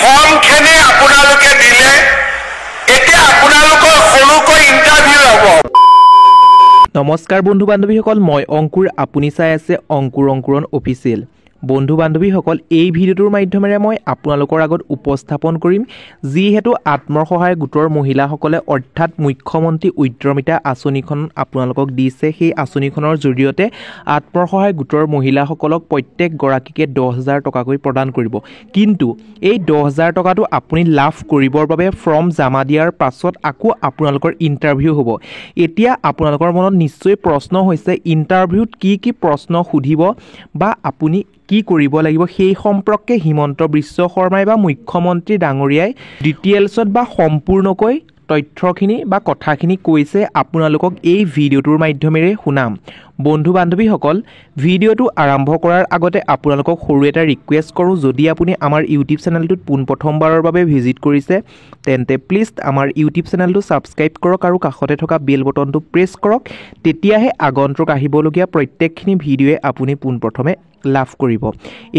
ফৰ্মখিনি আপোনালোকে দিলে এতিয়া আপোনালোকৰ সৰুকৈ ইণ্টাৰভিউ হ'ব। নমস্কাৰ বন্ধু বান্ধৱীসকল, মই অংকুৰ, আপুনি চাই আছে অংকুৰণ অফিচিয়েল। বন্ধু বান্ধৱীসকল, এই ভিডিঅ'টোৰ মাধ্যমেৰে মই আপোনালোকৰ আগত উপস্থাপন কৰিম যিহেতু আত্মসহায়ক গোটৰ মহিলাসকলে অৰ্থাৎ মুখ্যমন্ত্ৰী উদ্যমিতা আঁচনিখন আপোনালোকক দিছে। সেই আঁচনিখনৰ জৰিয়তে আত্মসহায়ক গোটৰ মহিলাসকলক প্ৰত্যেকগৰাকীকে 10,000 টকাকৈ প্ৰদান কৰিব। কিন্তু এই 10,000 টকাটো আপুনি লাভ কৰিবৰ বাবে ফৰ্ম জমা দিয়াৰ পাছত আকৌ আপোনালোকৰ ইণ্টাৰভিউ হ'ব। এতিয়া আপোনালোকৰ মনত নিশ্চয় প্ৰশ্ন হৈছে ইণ্টাৰভিউত কি প্ৰশ্ন সুধিব বা আপুনি কি কৰিব লাগিব সেই সম্পৰ্কে হিমন্ত বিশ্ব শৰ্মাই বা মুখ্যমন্ত্ৰী ডাঙৰীয়াই ডিটেইলছত বা সম্পূৰ্ণকৈ তথ্যখিনি বা কথাখিনি কৈছে। আপোনালোকক এই ভিডিঅ'টোৰ মাধ্যমেৰে শুনাম। বন্ধু বান্ধৱীসকল, ভিডিঅ'টো আৰম্ভ কৰাৰ আগতে আপোনালোকক সৰু এটা ৰিকুৱেষ্ট কৰোঁ, যদি আপুনি আমাৰ ইউটিউব চেনেলটোত পোনপ্ৰথমবাৰৰ বাবে ভিজিট কৰিছে তেন্তে প্লিজ আমাৰ ইউটিউব চেনেলটো ছাবস্ক্ৰাইব কৰক আৰু কাষতে থকা বেল বটনটো প্ৰেছ কৰক। তেতিয়াহে আগন্তুক আহিবলগীয়া প্ৰত্যেকখিনি ভিডিঅ'য়ে আপুনি পোনপ্ৰথমে লাভ কৰিব।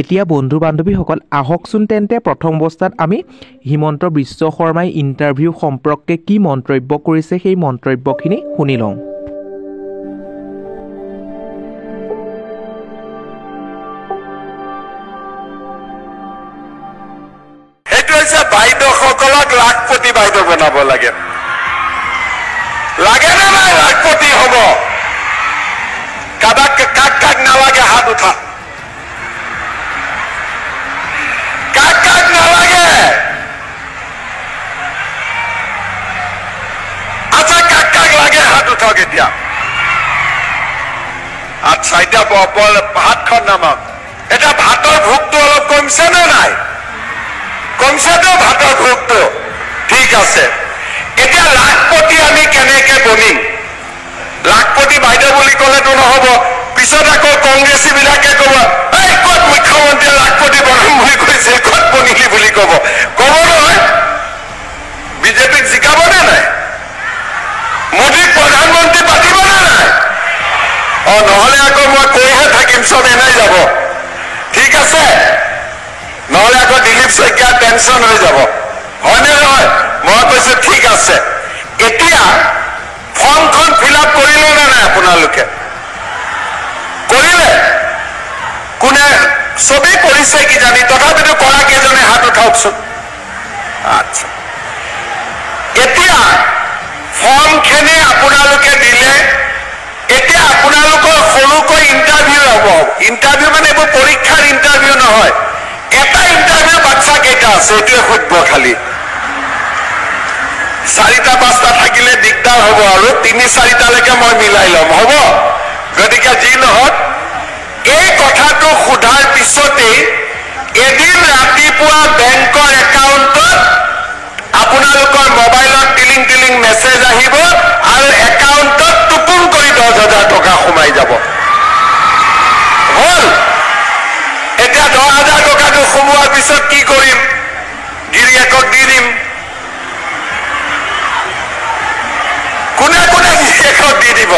এতিয়া বন্ধু বান্ধৱীসকল, আহকচোন তেন্তে প্ৰথম অৱস্থাত আমি হিমন্ত বিশ্ব শৰ্মাই ইণ্টাৰভিউ সম্পৰ্কে কি মন্তব্য কৰিছে সেই মন্তব্যখিনি শুনি লওঁ। সেইটো হৈছে বাইদেউসকলক লাখপতি বাইদেউ বনাব লাগে। লাগে নে নাই লাখপতি হ'ব? কাক নালাগে হাত উঠা। কাক নালাগে? আচ্ছা, কাক লাগে হাত উঠক এতিয়া। আচ্ছা, এতিয়া ভাতখন নামাওক। এতিয়া ভাতৰ ভোকটো অলপ কমিছে নে নাই? কমছেতো ভাতৰ ভোকটো? ঠিক আছে। এতিয়া লাখপতি আমি কেনেকে বনিম? লাখপতি বাইদেউ বুলি ক'লেতো নহ'ব। পিছত আকৌ কংগ্ৰেছী বিলাকে ক'ব, এই ক'ত মুখ্যমন্ত্ৰীয়ে লাখপতি বনাম বুলি কৈছিল, ক'ত বনিলি বুলি ক'ব নহয়? বিজেপিক জিকাবনে নাই? মোদীক প্ৰধানমন্ত্ৰী পাতিবনে নাই? নহ'লে আকৌ মই কৈহে থাকিম, চব এনেই যাব। ঠিক আছে? নহ'লে আকৌ দিলীপ শইকীয়া টেনশ্যন হৈ যাব, হয়নে নহয়? মই কৈছো ঠিক আছে। এতিয়া ফৰ্মখন ফিল আপ কৰিলে নে নাই আপোনালোকে? কৰিলে? কোনে? চবেই কৰিছে কিজানি, তথাপিতো কৰা কেইজনে হাত উঠাওকচোন। আচ্ছা, এতিয়া ফৰ্মখিনি আপোনালোকে দিলে এতিয়া আপোনালোকৰ সৰুকৈ ইণ্টাৰভিউ হ'ব। ইণ্টাৰভিউ মানে এইবোৰ পৰীক্ষাৰ ইণ্টাৰভিউ নহয়। এটা ইণ্টাৰভিউ বাচ্চা কেইটা আছে এইটোৱে সুধিব খালি। 4-5টা থাকিলে দিগদাৰ হ'ব আৰু 3-4টালৈকে মই মিলাই ল'ম, হ'ব? গতিকে যি নহওক, এই কথাটো সোধাৰ পিছতেই এদিন ৰাতিপুৱা বেংকৰ একাউণ্টত আপোনালোকৰ মোবাইলত টিলিং মেছেজ আহিব আৰু একাউণ্টত টুপুং কৰি 10,000 টকা সোমাই যাব। হ'ল? এতিয়া 10,000 টকাটো সোমোৱাৰ পিছত কি কৰিম? গিৰিয়েকক দি দিম। কোনে গিৰিয়েকক দি দিব?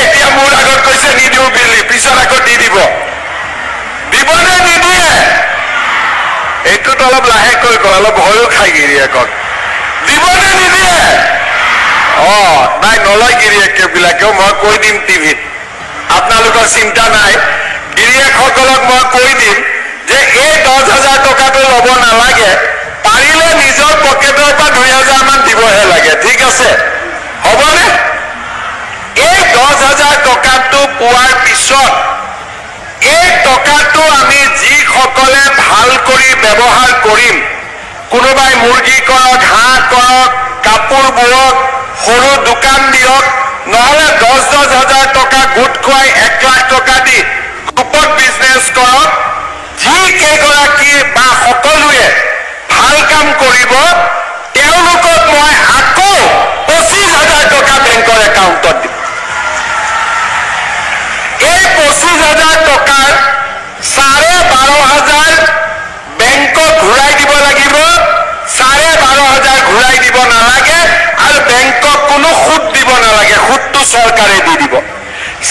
এতিয়া মোৰ আগত কৈছে নিদিওঁ বুলি, পিছত আকৌ দি দিব। দিবনে নিদিয়ে? এইটোত অলপ লাহেকৈ কয়, অলপ ভয়ো খাই গিৰিয়েকক। দিবনে নিদিয়ে? নাই, নলয় গিৰিয়েকবিলাকেও, মই কৈ দিম টিভিত। আপোনালোকৰ চিন্তা নাই। গিৰিয়েকসকলক মই কৈ দিম যে এই 10,000 টকাটো ল'ব নালাগে, পাৰিলে নিজৰ পকেটৰ পৰা 2,000 মান দিবহে লাগে। ঠিক আছে? হ'বনে? এই 10,000 টকাটো পোৱাৰ পিছত এই টকাটো আমি যিসকলে ভাল কৰি ব্যৱহাৰ কৰিম, কোনোবাই মুৰ্গী কৰক, হাঁহ কৰক, কাপোৰ বোৱক, সৰু দোকান দিয়ক, নহ'লে 10,000 টকা গোট খুৱাই 1 লাখ টকা দি গ্ৰুপত বিজনেছ কৰক, যিকেইগৰাকী বা সকলোৱে ভাল কাম কৰিব তেওঁলোকক মই আকৌ 25,000 টকা বেংকৰ একাউণ্টত দিম। এই 25,000 টকাৰ 12,500 বেংকক ঘূৰাই দিব লাগিব। 12,500 ঘূৰাই দিব নালাগে আৰু বেংকক কোনো সুদ দিব নালাগে, সুদটো চৰকাৰে দি দিব।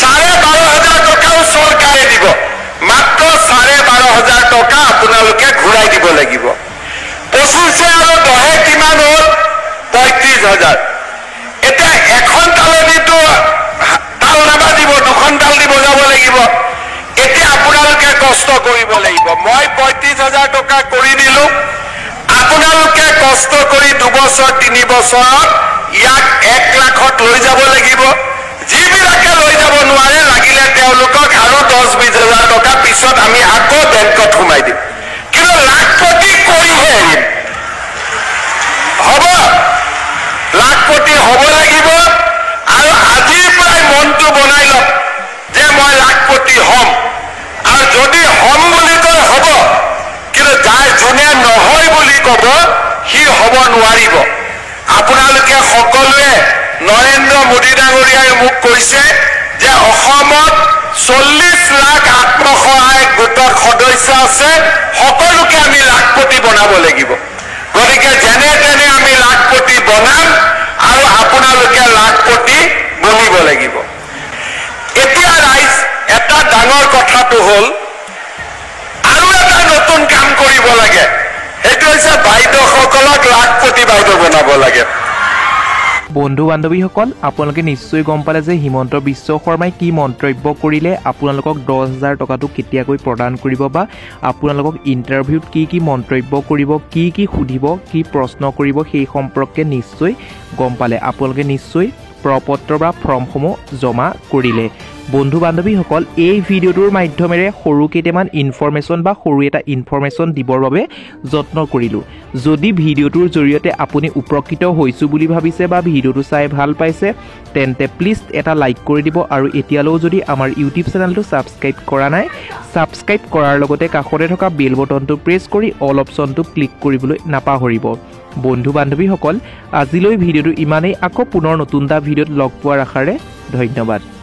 12,500 টকাও চৰকাৰে দিব, মাত্ৰ 12,500 টকা আপোনালোকে ঘূৰাই কষ্ট কৰিব লাগিব মই ৩৫,০০০ টকা কৰি দিলো আপোনালোকে কষ্ট কৰি 2 বছৰ 3 বছৰত ইয়াক 1 লাখত লৈ যাব লাগিব যিবিলাকে লৈ যাব নোৱাৰে লাগিলে তেওঁলোকক আৰু 10-20,০০০ টকা পিছত আমি আকৌ বেংকত সোমাই দিম কিন্তু লাখপতি কৰিহে এৰিম হ'ব লাখপতি হ'ব লাগিব আৰু আজিৰ পৰাই মনটো বনাই লওক যে মই লাখপতি হ'ম আৰু যদি হ'ম বুলি কয় হ'ব কিন্তু যোনে নহয় বুলি ক'ব সি হ'ব নোৱাৰিব আপোনালোকে সকলোৱে নৰেন্দ্ৰ মোদী ডাঙৰীয়াই মোক কৈছে যে অসমত 40 লাখ আত্মসহায়ক গোটৰ সদস্য আছে সকলোকে আমি লাখপতি বনাব লাগিব গতিকে যেনে তেনে আমি লাখপতি বনাম আৰু আপোনালোকে লাখপতি বনিব লাগিব এতিয়া ৰাইজ এটা ডাঙৰ কথাটো হ'ল আৰু এটা নতুন কাম কৰিব লাগে সেইটো হৈছে বাইদেউসকলক লাখপতি বাইদেউ বনাব লাগে বন্ধু বান্ধৱীসকল আপোনালোকে নিশ্চয় গম পালে যে হিমন্ত বিশ্ব শৰ্মাই কি মন্তব্য কৰিলে আপোনালোকক 10,000 টকাটো কেতিয়াকৈ প্ৰদান কৰিব বা আপোনালোকক ইণ্টাৰভিউত কি মন্তব্য কৰিব কি সুধিব কি প্ৰশ্ন কৰিব সেই সম্পৰ্কে নিশ্চয় গম পালে আপোনালোকে নিশ্চয় প্ৰপত্ৰ বা ফৰ্মসমূহ জমা কৰিলে বন্ধু বান্ধৱীসকল এই ভিডিঅ'টোৰ মাধ্যমেৰে সৰু কেইটামান ইনফৰমেশ্যন বা সৰু এটা ইনফৰমেশ্যন দিবৰ বাবে যত্ন কৰিলোঁ যদি ভিডিঅ'টোৰ জৰিয়তে আপুনি উপকৃত হৈছোঁ বুলি ভাবিছে বা ভিডিঅ'টো চাই ভাল পাইছে তেন্তে প্লিজ এটা লাইক কৰি দিব আৰু এতিয়ালৈও যদি আমাৰ ইউটিউব চেনেলটো ছাবস্ক্ৰাইব কৰা নাই ছাবস্ক্ৰাইব কৰাৰ লগতে কাষতে থকা বেল বটনটো প্ৰেছ কৰি অল অপশ্যনটো ক্লিক কৰিবলৈ নাপাহৰিব বন্ধু বান্ধৱীসকল আজিলৈ ভিডিঅ'টো ইমানেই আকৌ পুনৰ নতুন এটা ভিডিঅ'ত লগ পোৱাৰ আশাৰে ধন্যবাদ